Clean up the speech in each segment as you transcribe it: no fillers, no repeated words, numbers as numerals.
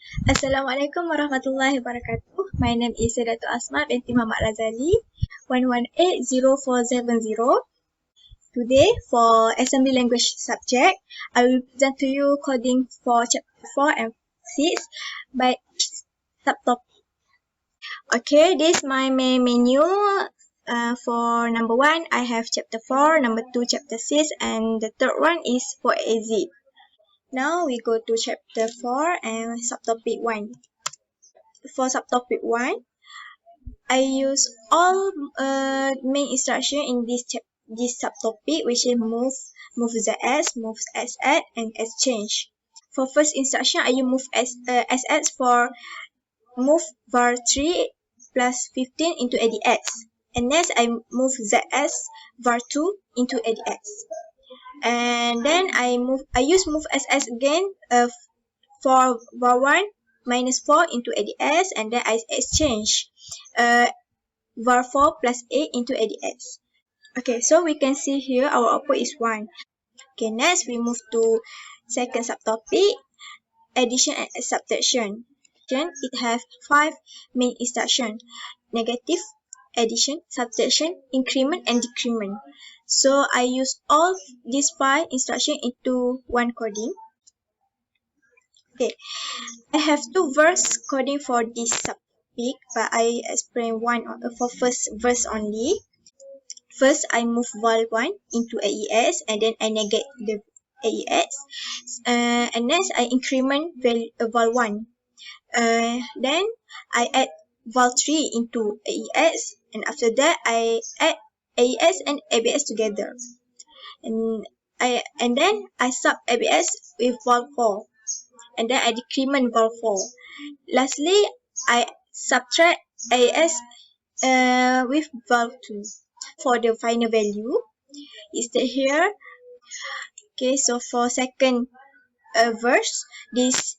Assalamualaikum warahmatullahi wabarakatuh. My name is Dato' Asma binti Muhammad Razali, 1180470. Today, for assembly language subject, I will present to you coding for chapter 4 and 6 by each subtopic. Okay, this is my main menu. For number 1, I have chapter 4, number 2, chapter 6, and the third one is for AZ. Now we go to chapter 4 and subtopic 1. For subtopic 1, I use all main instruction in this subtopic, which is move ZS, move SS, and exchange. For first instruction, I use move SS for move var3 plus 15 into ADX. And next, I move ZS var2 into ADX. And then I use move SS again for var1 minus 4 into ADS, and then I exchange var4 plus a into ADX. Okay, so we can see here our output is 1. Okay, next we move to second subtopic, addition and subtraction. It has 5 main instructions: negative, addition, subtraction, increment, and decrement. So I use all these 5 instructions into one coding. Okay, I have 2 verse coding for this subtopic, but I explain one for first verse only. First, I move val1 into AES, and then I negate the AES. And next, I increment val1. Then, I add val3 into AES, and after that, I add AES and ABS together. And then I sub ABS with val4, and then I decrement val4. Lastly, I subtract AES with val2. For the final value is that here. Okay, so for second verse, this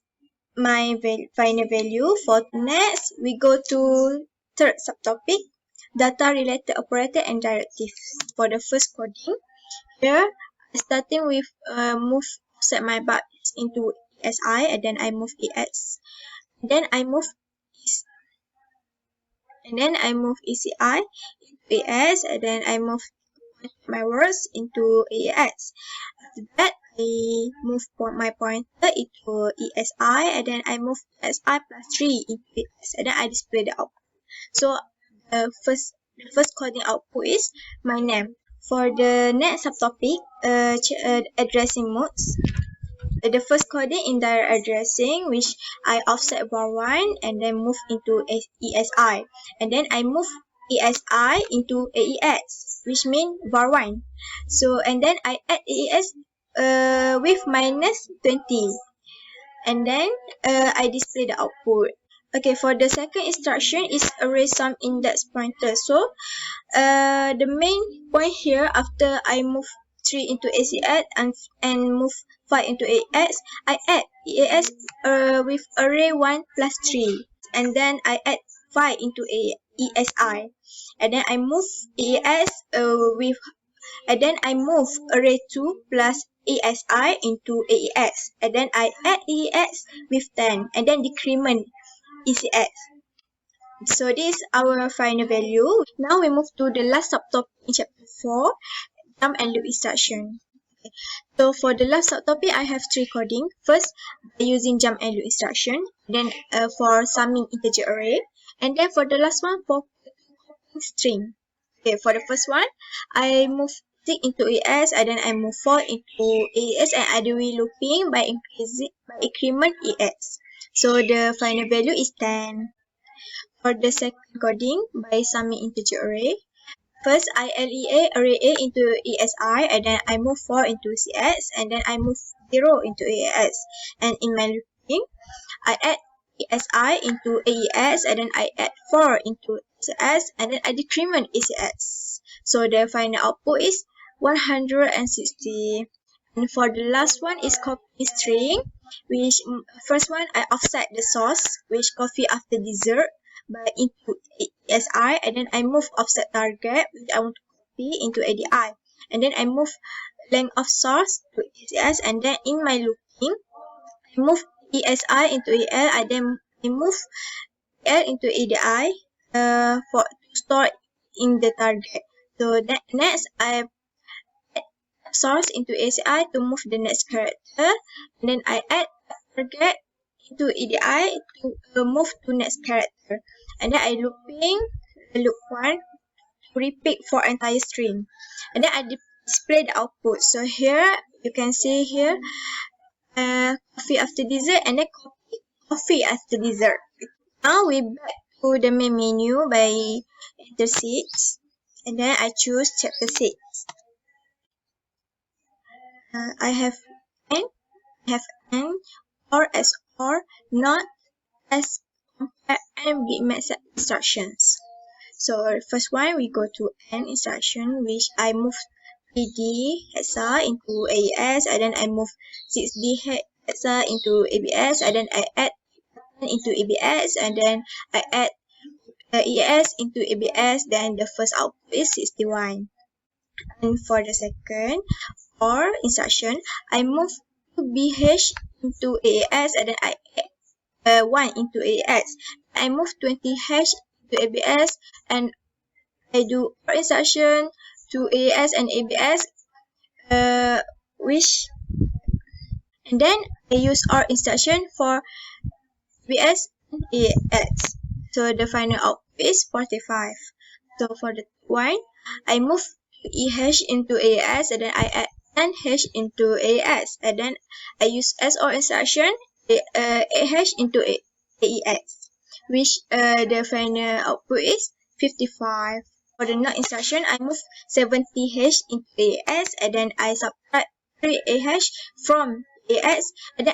my final value. For next, we go to third subtopic, data related operator and directives. For the first coding, here starting with move set my bytes into ESI, and then I move EX, then I move ECI into AS, and then I move my words into AS. After that, I move my pointer into ESI, and then I move SI plus 3 into ES, and then I display the output. So the first coding output is my name. For the next subtopic, addressing modes. The first coding in direct addressing, which I offset var1 and then move into ESI, and then I move ESI into AES, which means var1. So and then I add AES with minus 20, and then I display the output. Okay, for the second instruction is array some index pointer. So the main point here, after I move 3 into ACS and move 5 into AS, I add EAS with array 1 plus 3, and then I add 5 into ESI, and then I move EAS and then I move array 2 plus ASI into AES, and then I add AES with 10, and then decrement ECS. So this is our final value. Now we move to the last subtopic in chapter 4, jump and loop instruction. Okay. So for the last subtopic, I have 3 coding. First, by using jump and loop instruction. Then for summing integer array. And then for the last one, for string. Okay, for the first one, I move 6 into AS, and then I move 4 into AES, and I do looping by increment EX. So the final value is 10. For the second coding, by summing integer array. First, I LEA array A into ESI, and then I move 4 into CS, and then I move 0 into AES. And in my looping, I add ESI into AES, and then I add 4 into CS, and then I decrement ECS. So the final output is 160. And for the last one is copy string, which first one I offset the source, which coffee after dessert, by input ESI, and then I move offset target, which I want to copy, into ADI, and then I move length of source to ECS, and then in my looping, I move ESI into AL, I move AL into ADI for to store in the target. So next I add source into ACI to move the next character, and then I add target into EDI to move to next character, and then I looping loop 1 to repeat for entire string, and then I display the output. So here you can see here coffee after dessert, and then coffee after dessert. Now we back to the main menu by enter 6, and then I choose chapter 6. I have n, or as or, not as, compare, and bitmap instructions. So first one we go to n instruction, which I move 3D hexa into AES, and then I move 6D hexa into ABS, and then I add into ABS, and then I add ES into ABS, then the first output is 61. And for the second or instruction, I move 2BH into AAS, and then I add 1 into AAS. I move 20H to ABS, and I do OR instruction to AAS and ABS, and then I use OR instruction for ABS and AAS. So the final output is 45. So for the one, I move EH into AAS, and then I add NH into AAS, and then I use SOR instruction AH into AES, which the final output is 55. For the NOT instruction, I move 70H into AAS, and then I subtract 3AH from AAS, and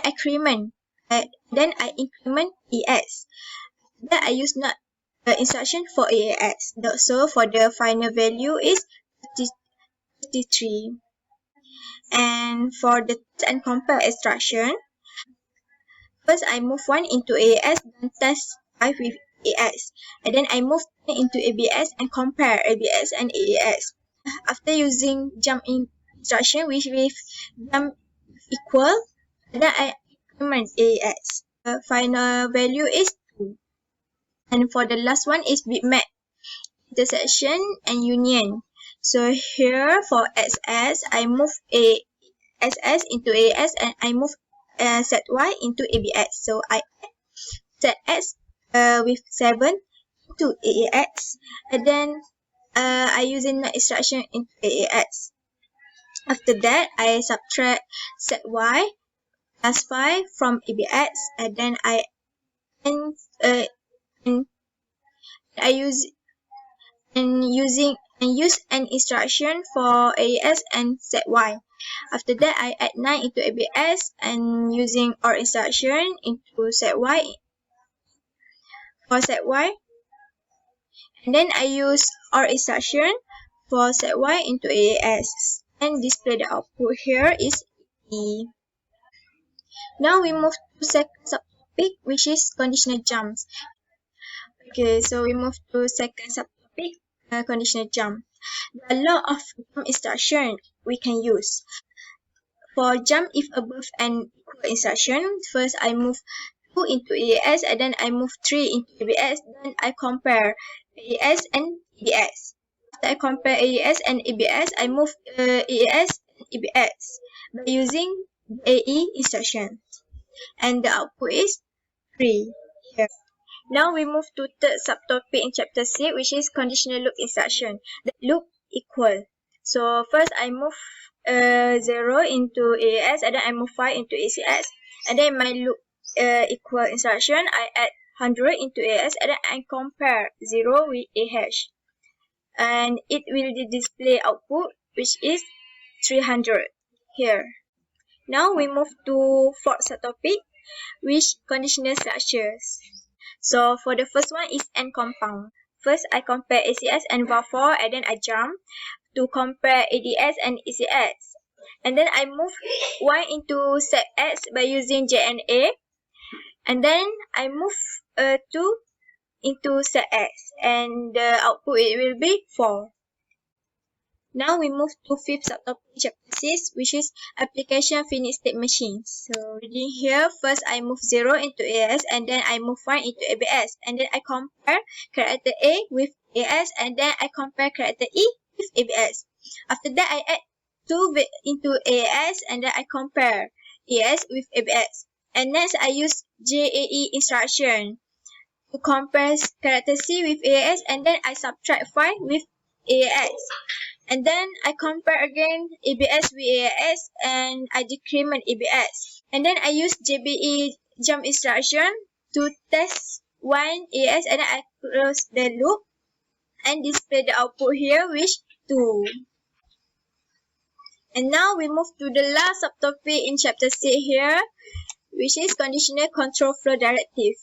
then I increment ES. Then I use NOT instruction for AAS. So for the final value is 33. And for the test and compare instruction, first I move 1 into AAS, then test 5 with AS, and then I move 10 into ABS and compare ABS and AAS. After using jump instruction, which with jump equal, then I increment AAS. The final value is 2. And for the last one is bitmap intersection and union. So here for SS, I move SS into AS, and I move ZY into ABS. So I add ZS with 7 into AAS, and then I using the instruction into AAS. After that, I subtract ZY plus 5 from ABS, and then I use an instruction for AES and ZY. After that, I add 9 into ABS and using OR instruction into ZY for ZY. And then I use OR instruction for ZY into AES and display the output here is E. Now we move to second subtopic, which is conditional jumps. Okay, so we move to second subtopic, conditional jump. There are a lot of jump instruction we can use. For jump if above and equal instruction, first I move 2 into AES, and then I move 3 into ABS, then I compare AES and ABS. After I compare AES and ABS, I move AES and ABS by using AE instruction. And the output is 3 here. Now we move to third subtopic in chapter 6, which is conditional loop instruction. The loop equal. So first I move 0 into AAS, and then I move 5 into ACS, and then my loop equal instruction, I add 100 into AS, and then I compare 0 with AH, and it will display output, which is 300 here. Now we move to fourth subtopic, which conditional structures. So for the first one is N compound. First I compare ACS and VAR4, and then I jump to compare ADS and ECS. And then I move 1 into ZX by using JNA. And then I move 2 into ZX. And the output it will be 4. Now we move to fifth subtopic chapter 6, which is application finite state machines. So reading here, first I move 0 into AS and then I move 1 into ABS. And then I compare character A with AS and then I compare character E with ABS. After that I add 2 into AS and then I compare AS with ABS. And next I use JAE instruction to compare character C with AS and then I subtract 5 with AS. And then I compare again ABS with AS and I decrement ABS. And then I use JBE jump instruction to test one AS and then I close the loop and display the output here which 2. And now we move to the last subtopic in chapter 6 here, which is conditional control flow directive.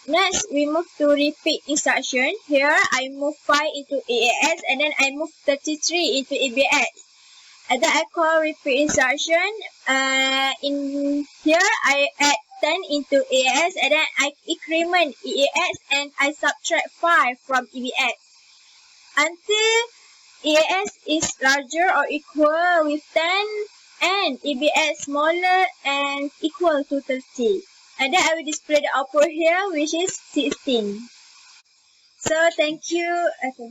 Next, we move to repeat instruction. Here, I move 5 into AAS and then I move 33 into ABS. And then I call repeat instruction. In here, I add 10 into AAS and then I increment EAS and I subtract 5 from EBS. Until EAS is larger or equal with 10 and EBS smaller and equal to 30. And then I will display the output here, which is 16. So thank you. Okay.